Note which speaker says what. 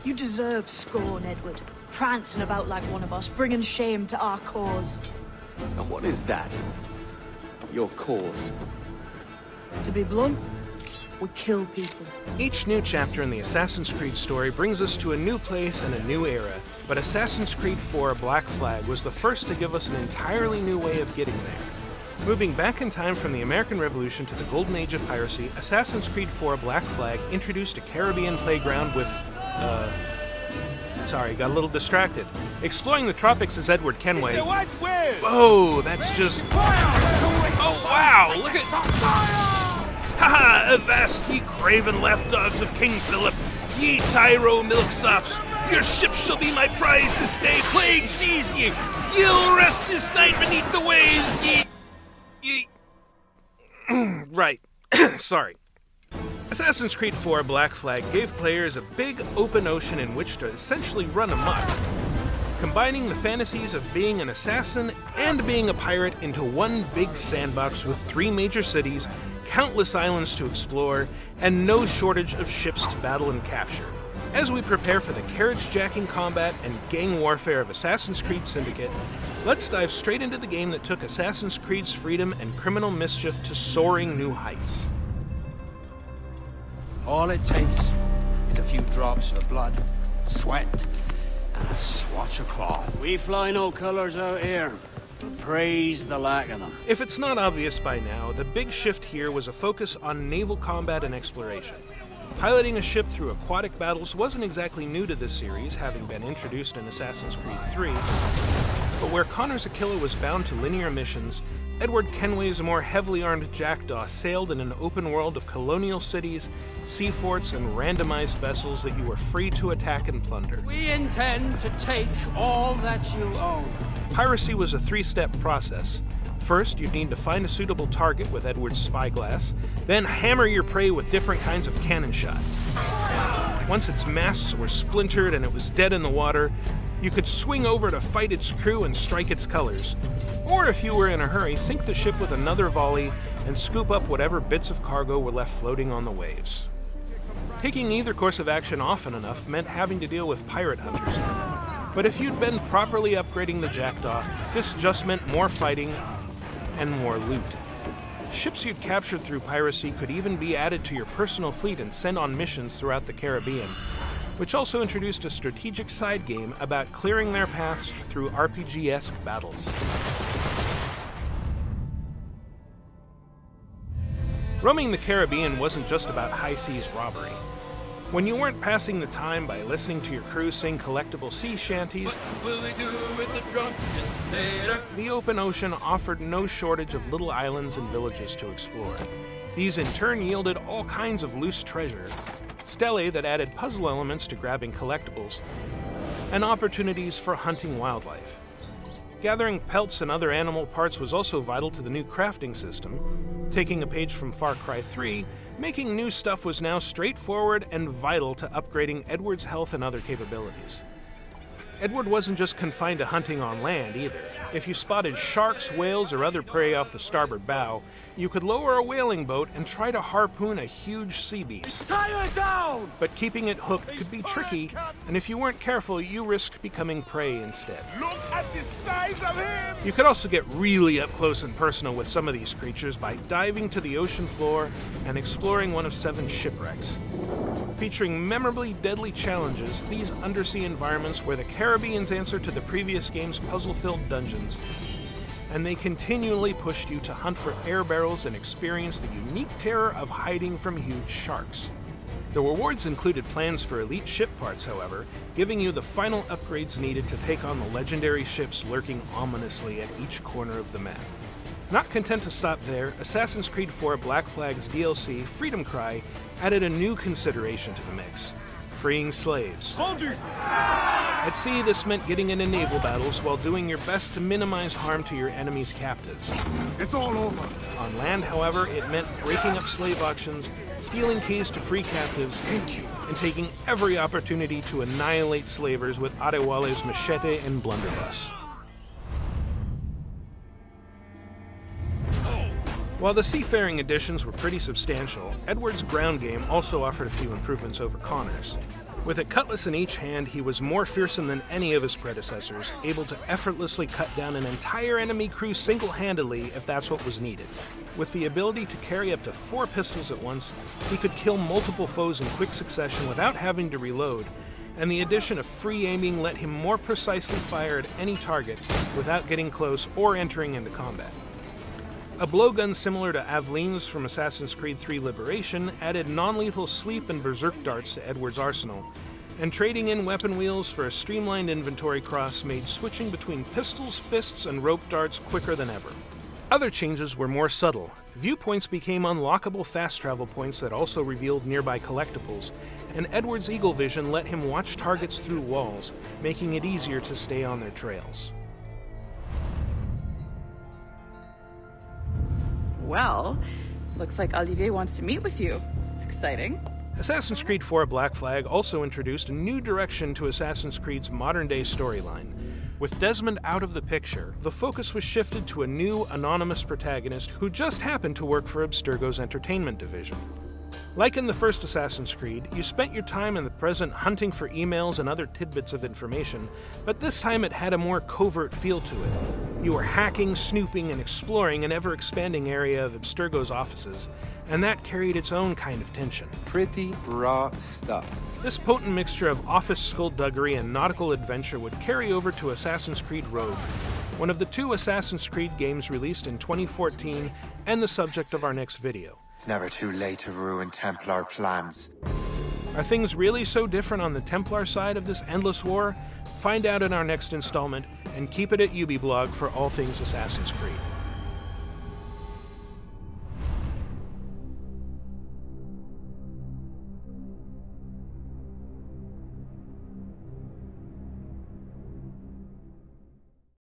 Speaker 1: You deserve scorn, Edward. Prancing about like one of us, bringing shame to our cause.
Speaker 2: And what is that? Your cause?
Speaker 1: To be blunt, we kill people.
Speaker 3: Each new chapter in the Assassin's Creed story brings us to a new place and a new era, but Assassin's Creed 4 Black Flag was the first to give us an entirely new way of getting there. Moving back in time from the American Revolution to the Golden Age of piracy, Assassin's Creed 4 Black Flag introduced a Caribbean playground with, sorry, got a little distracted. Exploring the tropics as Edward Kenway. Whoa, that's just... Oh, wow, look at... Haha, avast ye craven lapdogs of King Philip, ye Tyro milksops. Your ships shall be my prize this day. Plague seize ye. You'll rest this night beneath the waves, ye... Right. Sorry. Assassin's Creed 4 Black Flag gave players a big open ocean in which to essentially run amok, combining the fantasies of being an assassin and being a pirate into one big sandbox with 3 major cities, countless islands to explore, and no shortage of ships to battle and capture. As we prepare for the carriage-jacking combat and gang warfare of Assassin's Creed Syndicate, let's dive straight into the game that took Assassin's Creed's freedom and criminal mischief to soaring new heights.
Speaker 4: All it takes is a few drops of blood, sweat, and a swatch of cloth.
Speaker 5: We fly no colors out here. Praise the lack of them.
Speaker 3: If it's not obvious by now, the big shift here was a focus on naval combat and exploration. Piloting a ship through aquatic battles wasn't exactly new to this series, having been introduced in Assassin's Creed 3, but where Connor's Aquila was bound to linear missions, Edward Kenway's more heavily armed jackdaw sailed in an open world of colonial cities, sea forts, and randomized vessels that you were free to attack and plunder.
Speaker 5: We intend to take all that you own.
Speaker 3: Piracy was a 3-step process. First, you'd need to find a suitable target with Edward's spyglass, then hammer your prey with different kinds of cannon shot. Once its masts were splintered and it was dead in the water, you could swing over to fight its crew and strike its colors. Or if you were in a hurry, sink the ship with another volley and scoop up whatever bits of cargo were left floating on the waves. Taking either course of action often enough meant having to deal with pirate hunters. But if you'd been properly upgrading the jackdaw, this just meant more fighting and more loot. Ships you'd captured through piracy could even be added to your personal fleet and sent on missions throughout the Caribbean, which also introduced a strategic side game about clearing their paths through RPG-esque battles. Roaming the Caribbean wasn't just about high-seas robbery. When you weren't passing the time by listening to your crew sing collectible sea shanties, what will they do with the drunken sailor? The open ocean offered no shortage of little islands and villages to explore. These in turn yielded all kinds of loose treasure, stelae that added puzzle elements to grabbing collectibles, and opportunities for hunting wildlife. Gathering pelts and other animal parts was also vital to the new crafting system. Taking a page from Far Cry 3, making new stuff was now straightforward and vital to upgrading Edward's health and other capabilities. Edward wasn't just confined to hunting on land either. If you spotted sharks, whales, or other prey off the starboard bow, you could lower a whaling boat and try to harpoon a huge sea beast.
Speaker 5: Tie it down!
Speaker 3: But keeping it hooked could be tricky, and if you weren't careful, you risked becoming prey instead.
Speaker 6: Look at the size of him!
Speaker 3: You could also get really up close and personal with some of these creatures by diving to the ocean floor and exploring one of 7 shipwrecks. Featuring memorably deadly challenges, these undersea environments were the Caribbean's answer to the previous game's puzzle-filled dungeons, and they continually pushed you to hunt for air barrels and experience the unique terror of hiding from huge sharks. The rewards included plans for elite ship parts, however, giving you the final upgrades needed to take on the legendary ships lurking ominously at each corner of the map. Not content to stop there, Assassin's Creed 4 Black Flag's DLC, Freedom Cry, added a new consideration to the mix: freeing slaves. At sea, this meant getting into naval battles while doing your best to minimize harm to your enemy's captives.
Speaker 6: It's all over.
Speaker 3: On land, however, it meant breaking up slave auctions, stealing keys to free captives, and taking every opportunity to annihilate slavers with Adewale's machete and blunderbuss. While the seafaring additions were pretty substantial, Edward's ground game also offered a few improvements over Connor's. With a cutlass in each hand, he was more fearsome than any of his predecessors, able to effortlessly cut down an entire enemy crew single-handedly if that's what was needed. With the ability to carry up to 4 pistols at once, he could kill multiple foes in quick succession without having to reload, and the addition of free aiming let him more precisely fire at any target without getting close or entering into combat. A blowgun similar to Aveline's from Assassin's Creed III Liberation added non-lethal sleep and berserk darts to Edward's arsenal, and trading in weapon wheels for a streamlined inventory cross made switching between pistols, fists, and rope darts quicker than ever. Other changes were more subtle. Viewpoints became unlockable fast travel points that also revealed nearby collectibles, and Edward's eagle vision let him watch targets through walls, making it easier to stay on their trails.
Speaker 7: Well, looks like Olivier wants to meet with you. It's exciting.
Speaker 3: Assassin's Creed IV Black Flag also introduced a new direction to Assassin's Creed's modern-day storyline. With Desmond out of the picture, the focus was shifted to a new, anonymous protagonist who just happened to work for Abstergo's entertainment division. Like in the first Assassin's Creed, you spent your time in the present hunting for emails and other tidbits of information, but this time it had a more covert feel to it. You were hacking, snooping, and exploring an ever-expanding area of Abstergo's offices, and that carried its own kind of tension.
Speaker 8: Pretty raw stuff.
Speaker 3: This potent mixture of office skullduggery and nautical adventure would carry over to Assassin's Creed Rogue, one of the 2 Assassin's Creed games released in 2014 and the subject of our next video.
Speaker 8: It's never too late to ruin Templar plans.
Speaker 3: Are things really so different on the Templar side of this endless war? Find out in our next installment, and keep it at UbiBlog for all things Assassin's Creed.